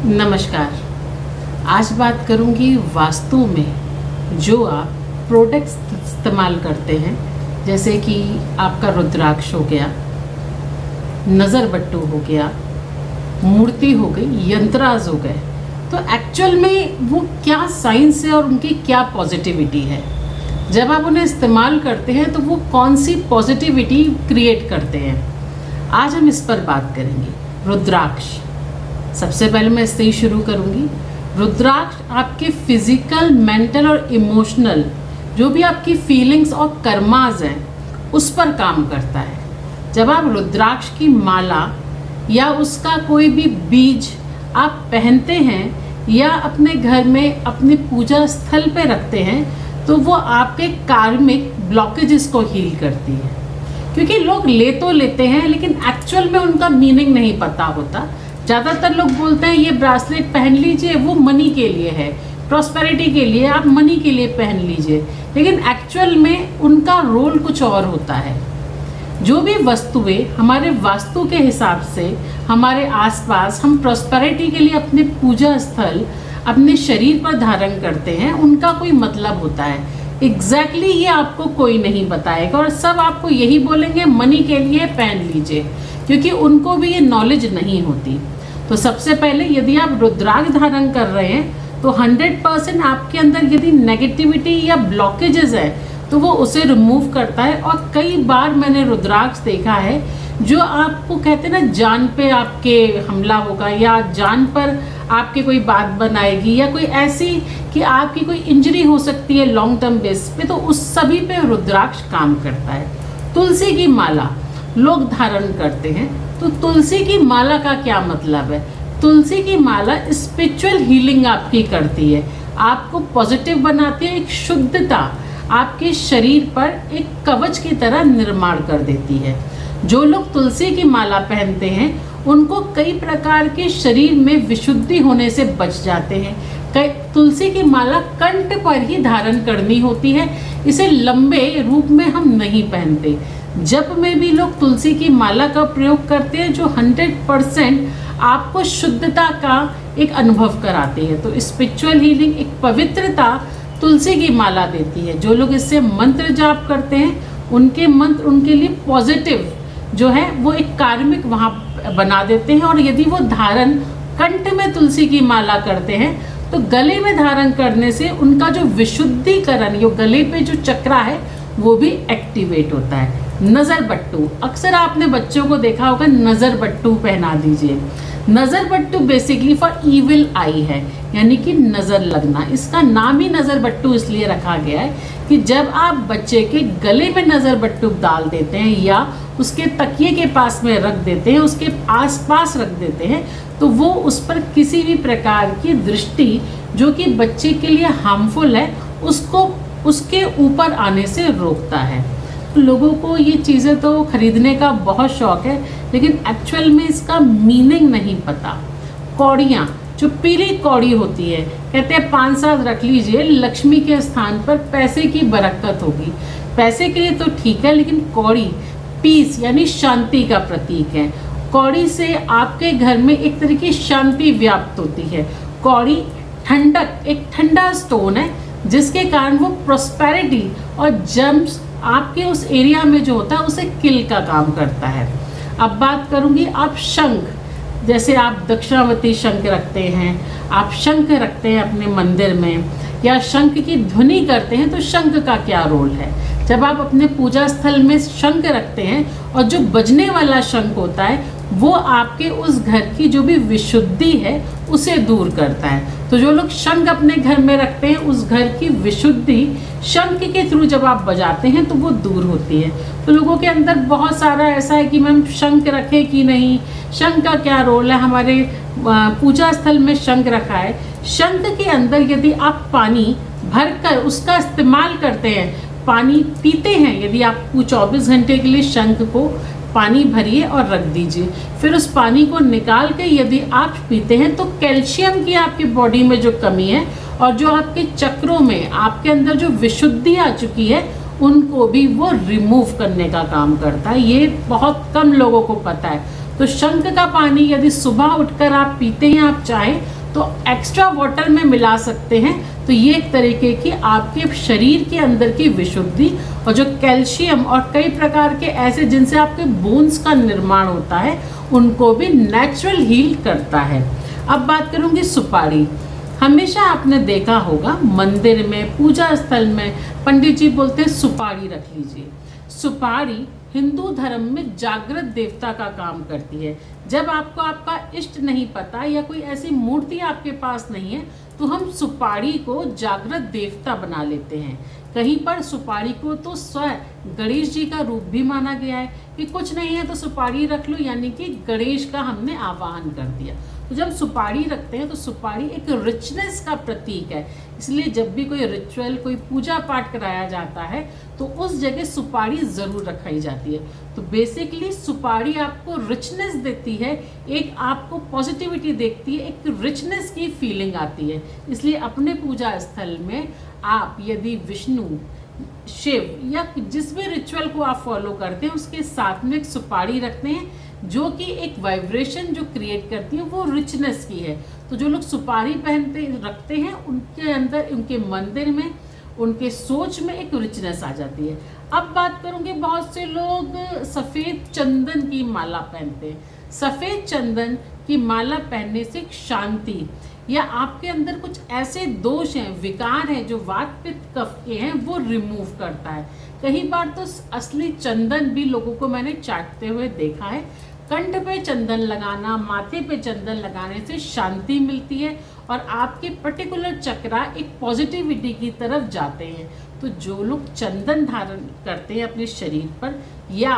नमस्कार। आज बात करूंगी वास्तु में जो आप प्रोडक्ट्स इस्तेमाल करते हैं, जैसे कि आपका रुद्राक्ष हो गया, नज़र बट्टू हो गया, मूर्ति हो गई, यंत्राज हो गए। तो एक्चुअल में वो क्या साइंस है और उनकी क्या पॉजिटिविटी है। जब आप उन्हें इस्तेमाल करते हैं तो वो कौन सी पॉजिटिविटी क्रिएट करते हैं, आज हम इस पर बात करेंगे। रुद्राक्ष, सबसे पहले मैं इससे ही शुरू करूंगी। रुद्राक्ष आपके फिजिकल, मेंटल और इमोशनल जो भी आपकी फीलिंग्स और कर्माज हैं उस पर काम करता है। जब आप रुद्राक्ष की माला या उसका कोई भी बीज आप पहनते हैं या अपने घर में अपने पूजा स्थल पे रखते हैं तो वो आपके कार्मिक ब्लॉकेजेस को हील करती है। क्योंकि लोग ले तो लेते हैं लेकिन एक्चुअल में उनका मीनिंग नहीं पता होता। ज़्यादातर लोग बोलते हैं ये ब्रासलेट पहन लीजिए, वो मनी के लिए है, प्रॉस्पेरिटी के लिए, आप मनी के लिए पहन लीजिए, लेकिन एक्चुअल में उनका रोल कुछ और होता है। जो भी वस्तुएं हमारे वास्तु के हिसाब से हमारे आसपास हम प्रॉस्पेरिटी के लिए अपने पूजा स्थल अपने शरीर पर धारण करते हैं, उनका कोई मतलब होता है। एग्जैक्टली ये आपको कोई नहीं बताएगा और सब आपको यही बोलेंगे मनी के लिए पहन लीजिए, क्योंकि उनको भी ये नॉलेज नहीं होती। तो सबसे पहले यदि आप रुद्राक्ष धारण कर रहे हैं तो 100% आपके अंदर यदि नेगेटिविटी या ब्लॉकेजेस है तो वो उसे रिमूव करता है। और कई बार मैंने रुद्राक्ष देखा है जो आपको कहते हैं ना, जान पे आपके हमला होगा या जान पर आपके कोई बात बनाएगी या कोई ऐसी कि आपकी कोई इंजरी हो सकती है लॉन्ग टर्म बेस पे, तो उस सभी पे रुद्राक्ष काम करता है। तुलसी की माला लोग धारण करते हैं, तो तुलसी की माला का क्या मतलब है। तुलसी की माला स्पिरिचुअल हीलिंग आपकी करती है, आपको पॉजिटिव बनाती है, एक शुद्धता आपके शरीर पर एक कवच की तरह निर्माण कर देती है। जो लोग तुलसी की माला पहनते हैं उनको कई प्रकार के शरीर में विशुद्धि होने से बच जाते हैं। तुलसी की माला कंठ पर ही धारण करनी होती है, इसे लंबे रूप में हम नहीं पहनते। जप में भी लोग तुलसी की माला का प्रयोग करते हैं जो 100% आपको शुद्धता का एक अनुभव कराती है। तो स्पिरिचुअल हीलिंग, एक पवित्रता तुलसी की माला देती है। जो लोग इससे मंत्र जाप करते हैं उनके मंत्र उनके लिए पॉजिटिव जो है वो एक कार्मिक वहाँ बना देते हैं। और यदि वो धारण कंठ में तुलसी की माला करते हैं तो गले में धारण करने से उनका जो विशुद्धिकरण, जो गले पे जो चक्रा है वो भी एक्टिवेट होता है। नज़र बट्टू, अक्सर आपने बच्चों को देखा होगा नज़र बट्टू पहना दीजिए। नज़र बट्टू बेसिकली फॉर इविल आई है, यानी कि नज़र लगना। इसका नाम ही नज़र बट्टू इसलिए रखा गया है कि जब आप बच्चे के गले में नज़र बट्टू डाल देते हैं या उसके तकिए के पास में रख देते हैं, उसके आसपास रख देते हैं, तो वो उस पर किसी भी प्रकार की दृष्टि जो कि बच्चे के लिए हार्मफुल है उसको उसके ऊपर आने से रोकता है। लोगों को ये चीज़ें तो खरीदने का बहुत शौक है लेकिन एक्चुअल में इसका मीनिंग नहीं पता। कौड़ियाँ, जो पीली कौड़ी होती है, कहते हैं 5 साल रख लीजिए, लक्ष्मी के स्थान पर पैसे की बरकत होगी। पैसे के लिए तो ठीक है, लेकिन कौड़ी पीस यानी शांति का प्रतीक है। कौड़ी से आपके घर में एक तरह की शांति व्याप्त होती है। कौड़ी ठंडक, एक ठंडा स्टोन है जिसके कारण वो प्रॉस्पेरिटी और जम्स आपके उस एरिया में जो होता है उसे किल का काम करता है। अब बात करूंगी, आप शंख, जैसे आप दक्षिणावर्ती शंख रखते हैं, आप शंख रखते हैं अपने मंदिर में या शंख की ध्वनि करते हैं, तो शंख का क्या रोल है। जब आप अपने पूजा स्थल में शंख रखते हैं और जो बजने वाला शंख होता है वो आपके उस घर की जो भी विशुद्धि है उसे दूर करता है। तो जो लोग शंख अपने घर में रखते हैं उस घर की विशुद्धि शंख के थ्रू जब आप बजाते हैं तो वो दूर होती है। तो लोगों के अंदर बहुत सारा ऐसा है कि मैम शंख रखे कि नहीं, शंख का क्या रोल है, हमारे पूजा स्थल में शंख रखा है। शंख के अंदर यदि आप पानी भरकर उसका इस्तेमाल करते हैं, पानी पीते हैं, यदि आप 24 घंटे के लिए शंख को पानी भरिए और रख दीजिए, फिर उस पानी को निकाल के यदि आप पीते हैं तो कैल्शियम की आपकी बॉडी में जो कमी है और जो आपके चक्रों में आपके अंदर जो विशुद्धि आ चुकी है उनको भी वो रिमूव करने का काम करता है। ये बहुत कम लोगों को पता है। तो तो शंख का पानी यदि सुबह उठकर आप पीते हैं, आप चाहें तो एक्स्ट्रा वाटर में मिला सकते हैं। तो ये एक तरीके की आपके शरीर के अंदर की विशुद्धि और जो कैल्शियम और कई प्रकार के ऐसे जिनसे आपके बोन्स का निर्माण होता है उनको भी नेचुरल हील करता है। अब बात करूँगी सुपारी। हमेशा आपने देखा होगा मंदिर में, पूजा स्थल में पंडित जी बोलते हैं सुपारी रख लीजिए। सुपारी हिंदू धर्म में जागृत देवता का काम करती है। जब आपको आपका इष्ट नहीं पता या कोई ऐसी मूर्ति आपके पास नहीं है तो हम सुपारी को जागृत देवता बना लेते हैं। कहीं पर सुपारी को तो स्वयं गणेश जी का रूप भी माना गया है कि कुछ नहीं है तो सुपारी रख लो, यानी कि गणेश का हमने आवाहन कर दिया। तो जब सुपारी रखते हैं तो सुपारी एक रिचनेस का प्रतीक है, इसलिए जब भी कोई रिचुअल, कोई पूजा पाठ कराया जाता है तो उस जगह सुपारी ज़रूर रखाई जाती है। तो बेसिकली सुपारी आपको रिचनेस देती है, एक आपको पॉजिटिविटी देती है, एक रिचनेस की फीलिंग आती है। इसलिए अपने पूजा स्थल में आप यदि विष्णु, शिव या जिस भी रिचुअल को आप फॉलो करते हैं उसके साथ में एक सुपारी रखते हैं जो कि एक वाइब्रेशन जो क्रिएट करती है वो रिचनेस की है। तो जो लोग सुपारी पहनते रखते हैं उनके अंदर, उनके मंदिर में, उनके सोच में एक रिचनेस आ जाती है। अब बात करूँगी, बहुत से लोग सफ़ेद चंदन की माला पहनते हैं। सफ़ेद चंदन की माला पहनने से शांति या आपके अंदर कुछ ऐसे दोष हैं, विकार हैं जो वात पित्त कफ के हैं, वो रिमूव करता है। कई बार तो असली चंदन भी लोगों को मैंने चाटते हुए देखा है। कंठ पे चंदन लगाना, माथे पे चंदन लगाने से शांति मिलती है और आपके पर्टिकुलर चक्रा एक पॉजिटिविटी की तरफ जाते हैं। तो जो लोग चंदन धारण करते हैं अपने शरीर पर या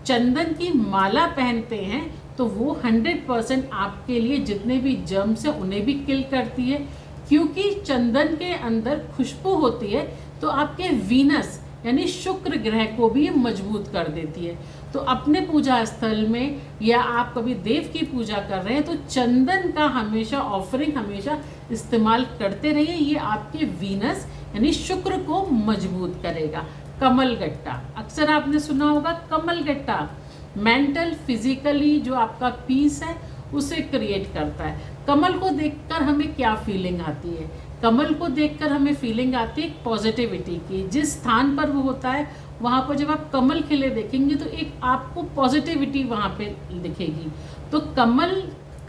चंदन की माला पहनते हैं तो वो 100% आपके लिए जितने भी जर्म्स हैं उन्हें भी किल करती है, क्योंकि चंदन के अंदर खुशबू होती है तो आपके वीनस यानी शुक्र ग्रह को भी मजबूत कर देती है। तो अपने पूजा स्थल में या आप कभी देव की पूजा कर रहे हैं तो चंदन का हमेशा ऑफरिंग हमेशा इस्तेमाल करते रहिए, ये आपके वीनस यानी शुक्र को मजबूत करेगा। कमलगट्टा, अक्सर आपने सुना होगा कमलगट्टा, मेंटल फिजिकली जो आपका पीस है उसे क्रिएट करता है। कमल को देखकर हमें क्या फीलिंग आती है? कमल को देखकर हमें फीलिंग आती है पॉजिटिविटी की। जिस स्थान पर वो होता है वहाँ पर जब आप कमल खिले देखेंगे तो एक आपको पॉजिटिविटी वहाँ पे दिखेगी। तो कमल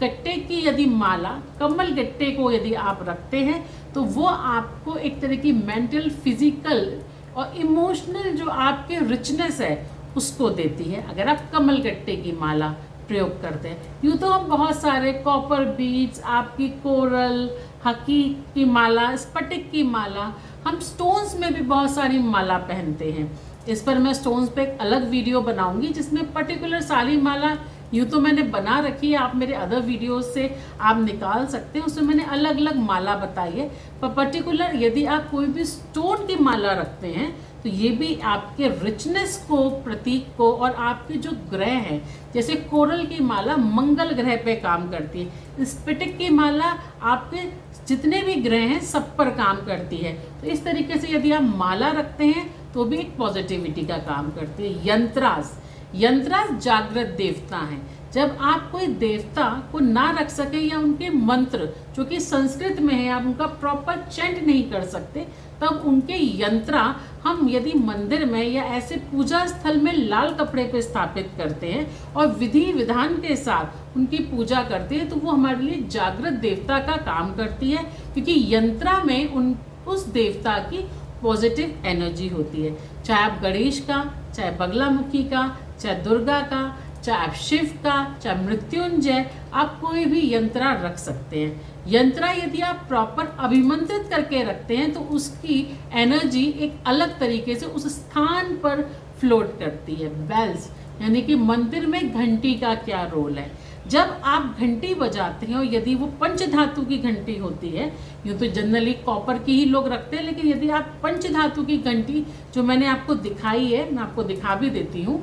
गट्टे की यदि माला, कमल गट्टे को यदि आप रखते हैं तो वो आपको एक तरह की मेंटल, फिजिकल और इमोशनल जो आपके रिचनेस है उसको देती है अगर आप कमल गट्टे की माला प्रयोग करते हैं। यूँ तो हम बहुत सारे कॉपर बीड्स, आपकी कोरल, हकी की माला, स्फटिक की माला, हम स्टोन्स में भी बहुत सारी माला पहनते हैं। इस पर मैं स्टोन्स पे एक अलग वीडियो बनाऊंगी जिसमें पर्टिकुलर सारी माला यूँ तो मैंने बना रखी है, आप मेरे अदर वीडियोस से आप निकाल सकते हैं, उसमें मैंने अलग अलग माला बताई है। पर पर्टिकुलर यदि आप कोई भी स्टोन की माला रखते हैं तो ये भी आपके रिचनेस को, प्रतीक को और आपके जो ग्रह हैं, जैसे कोरल की माला मंगल ग्रह पे काम करती है, स्फटिक की माला आपके जितने भी ग्रह हैं सब पर काम करती है। तो इस तरीके से यदि आप माला रखते हैं तो भी एक पॉजिटिविटी का काम करती है। यंत्रास, यंत्रास जागृत देवता हैं। जब आप कोई देवता को ना रख सके या उनके मंत्र जो कि संस्कृत में है आप उनका प्रॉपर चैंट नहीं कर सकते, तब उनके यंत्रा हम यदि मंदिर में या ऐसे पूजा स्थल में लाल कपड़े पे स्थापित करते हैं और विधि विधान के साथ उनकी पूजा करते हैं तो वो हमारे लिए जागृत देवता का काम करती है, क्योंकि यंत्रा में उस देवता की पॉजिटिव एनर्जी होती है। चाहे आप गणेश का, चाहे बगलामुखी का, चाहे दुर्गा का, चाहे आप शिव का, चाहे मृत्युंजय, आप कोई भी यंत्रा रख सकते हैं। यंत्रा यदि आप प्रॉपर अभिमंत्रित करके रखते हैं तो उसकी एनर्जी एक अलग तरीके से उस स्थान पर फ्लोट करती है। बेल्स यानी कि मंदिर में घंटी का क्या रोल है? जब आप घंटी बजाते हैं और यदि वो पंच धातु की घंटी होती है, यूँ तो जनरली कॉपर की ही लोग रखते हैं, लेकिन यदि आप पंच धातु की घंटी जो मैंने आपको दिखाई है, मैं आपको दिखा भी देती हूँ,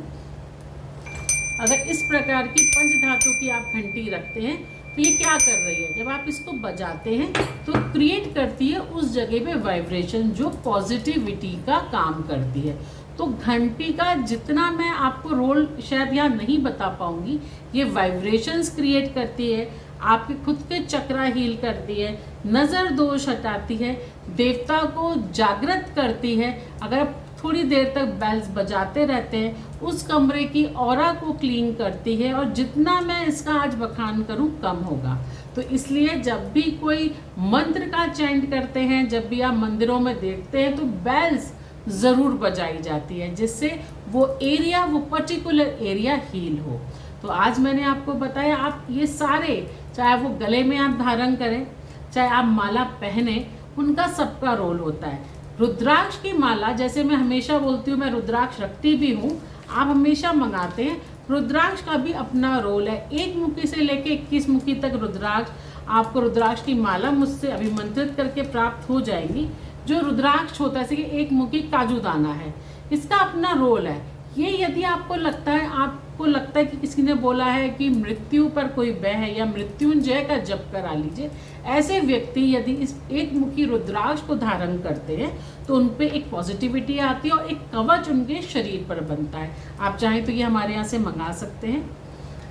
अगर इस प्रकार की पंच धातु की आप घंटी रखते हैं तो ये क्या कर रही है, जब आप इसको बजाते हैं तो क्रिएट करती है उस जगह पे वाइब्रेशन जो पॉजिटिविटी का काम करती है। तो घंटी का जितना मैं आपको रोल शायद यहाँ नहीं बता पाऊंगी, ये वाइब्रेशंस क्रिएट करती है, आपके खुद के चक्रा हील करती है, नज़र दोष हटाती है, देवता को जागृत करती है। अगर आप थोड़ी देर तक बेल्स बजाते रहते हैं, उस कमरे की ऑरा को क्लीन करती है, और जितना मैं इसका आज बखान करूं कम होगा। तो इसलिए जब भी कोई मंत्र का चैंट करते हैं, जब भी आप मंदिरों में देखते हैं, तो बेल्स ज़रूर बजाई जाती है, जिससे वो एरिया, वो पर्टिकुलर एरिया हील हो। तो आज मैंने आपको बताया, आप ये सारे, चाहे वो गले में आप धारण करें, चाहे आप माला पहने, उनका सबका रोल होता है। रुद्राक्ष की माला, जैसे मैं हमेशा बोलती हूँ, मैं रुद्राक्ष रखती भी हूँ, आप हमेशा मंगाते हैं, रुद्राक्ष का भी अपना रोल है। 1 मुखी से लेके 21 मुखी तक रुद्राक्ष, आपको रुद्राक्ष की माला मुझसे अभिमंत्रित करके प्राप्त हो जाएगी। जो रुद्राक्ष होता है, जैसे कि 1 मुखी काजू दाना है, इसका अपना रोल है। ये यदि आपको लगता है कि किसी ने बोला है कि मृत्यु पर कोई भय है या मृत्युंजय का जप करा लीजिए, ऐसे व्यक्ति यदि इस 1 मुखी रुद्राक्ष को धारण करते हैं तो उन पे एक पॉजिटिविटी आती है और एक कवच उनके शरीर पर बनता है। आप चाहें तो ये हमारे यहाँ से मंगा सकते हैं।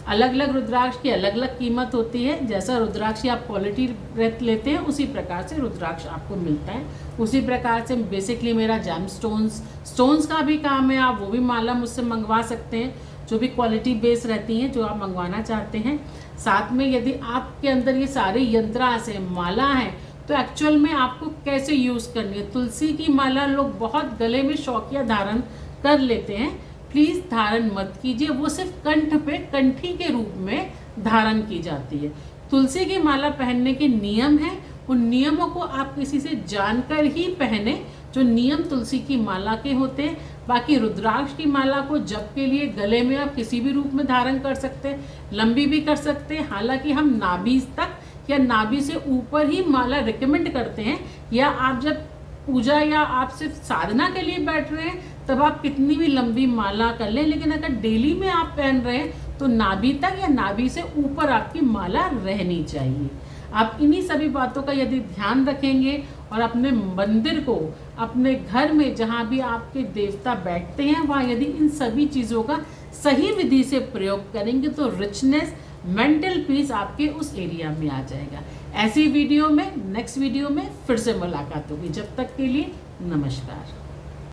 अलग अलग रुद्राक्ष की अलग अलग कीमत होती है। जैसा रुद्राक्ष की आप क्वालिटी लेते हैं, उसी प्रकार से रुद्राक्ष आपको मिलता है। उसी प्रकार से बेसिकली मेरा जैम स्टोन्स का भी काम है, आप वो भी माला मुझसे मंगवा सकते हैं, जो भी क्वालिटी बेस रहती हैं, जो आप मंगवाना चाहते हैं। साथ में यदि आपके अंदर ये सारे यंत्रास है, माला है, तो एक्चुअल में आपको कैसे यूज़ करनी है। तुलसी की माला लोग बहुत गले में शौकिया धारण कर लेते हैं, प्लीज़ धारण मत कीजिए। वो सिर्फ कंठ पे कंठी के रूप में धारण की जाती है। तुलसी की माला पहनने के नियम हैं, उन नियमों को आप किसी से जानकर ही पहने, जो नियम तुलसी की माला के होते हैं। बाकी रुद्राक्ष की माला को जप के लिए गले में आप किसी भी रूप में धारण कर सकते हैं, लंबी भी कर सकते हैं। हालांकि हम नाभि तक या नाभि से ऊपर ही माला रिकमेंड करते हैं, या आप जब पूजा या आप सिर्फ साधना के लिए बैठ रहे हैं तब आप कितनी भी लंबी माला कर लें, लेकिन अगर डेली में आप पहन रहे हैं तो नाभि तक या नाभि से ऊपर आपकी माला रहनी चाहिए। आप इन्हीं सभी बातों का यदि ध्यान रखेंगे और अपने मंदिर को, अपने घर में जहाँ भी आपके देवता बैठते हैं, वहाँ यदि इन सभी चीज़ों का सही विधि से प्रयोग करेंगे तो रिचनेस, मेंटल पीस आपके उस एरिया में आ जाएगा। ऐसी वीडियो में, नेक्स्ट वीडियो में फिर से मुलाकात होगी। जब तक के लिए नमस्कार।